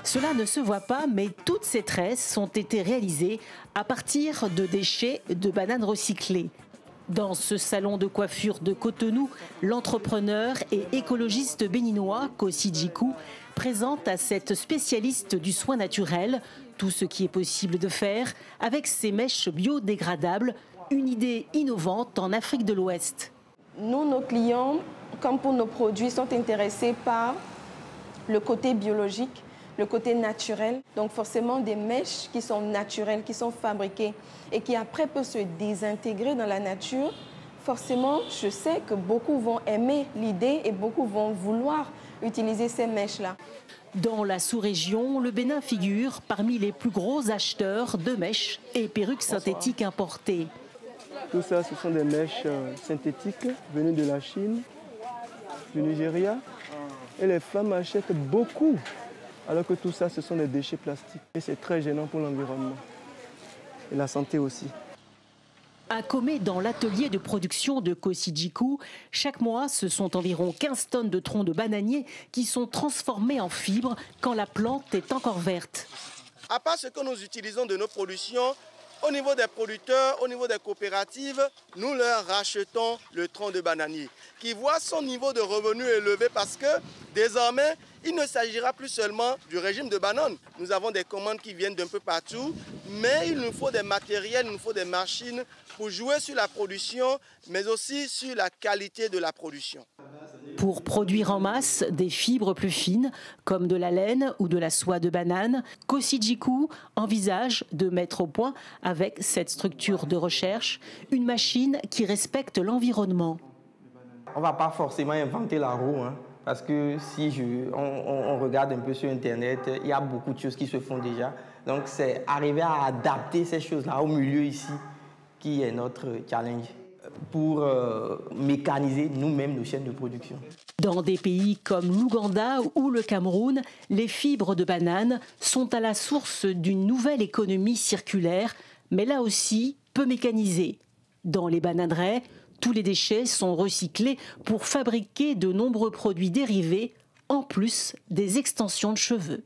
Cela ne se voit pas, mais toutes ces tresses ont été réalisées à partir de déchets de bananes recyclées. Dans ce salon de coiffure de Cotonou, l'entrepreneur et écologiste béninois Kossi Djikou présente à cette spécialiste du soin naturel tout ce qui est possible de faire avec ces mèches biodégradables, une idée innovante en Afrique de l'Ouest. Nous, nos clients, comme pour nos produits, sont intéressés par le côté biologique, le côté naturel. Donc forcément des mèches qui sont naturelles, qui sont fabriquées et qui après peuvent se désintégrer dans la nature. Forcément, je sais que beaucoup vont aimer l'idée et beaucoup vont vouloir utiliser ces mèches-là. Dans la sous-région, le Bénin figure parmi les plus gros acheteurs de mèches et perruques synthétiques importées. Tout ça, ce sont des mèches synthétiques venues de la Chine, du Nigeria. Et les femmes achètent beaucoup, alors que tout ça, ce sont des déchets plastiques. Et c'est très gênant pour l'environnement et la santé aussi. À Comé, dans l'atelier de production de Kossi Djikou, chaque mois, ce sont environ 15 tonnes de troncs de bananier qui sont transformés en fibres quand la plante est encore verte. À part ce que nous utilisons de nos productions, au niveau des producteurs, au niveau des coopératives, nous leur rachetons le tronc de bananier qui voit son niveau de revenu élevé parce que désormais, il ne s'agira plus seulement du régime de bananes. Nous avons des commandes qui viennent d'un peu partout, mais il nous faut des matériels, il nous faut des machines pour jouer sur la production, mais aussi sur la qualité de la production. Pour produire en masse des fibres plus fines, comme de la laine ou de la soie de banane, Kossi Djikou envisage de mettre au point, avec cette structure de recherche, une machine qui respecte l'environnement. On ne va pas forcément inventer la roue, parce que si on regarde un peu sur Internet, il y a beaucoup de choses qui se font déjà. Donc c'est arriver à adapter ces choses-là au milieu ici qui est notre challenge, pour mécaniser nous-mêmes nos chaînes de production. Dans des pays comme l'Ouganda ou le Cameroun, les fibres de banane sont à la source d'une nouvelle économie circulaire, mais là aussi peu mécanisée. Dans les bananeraies, tous les déchets sont recyclés pour fabriquer de nombreux produits dérivés, en plus des extensions de cheveux.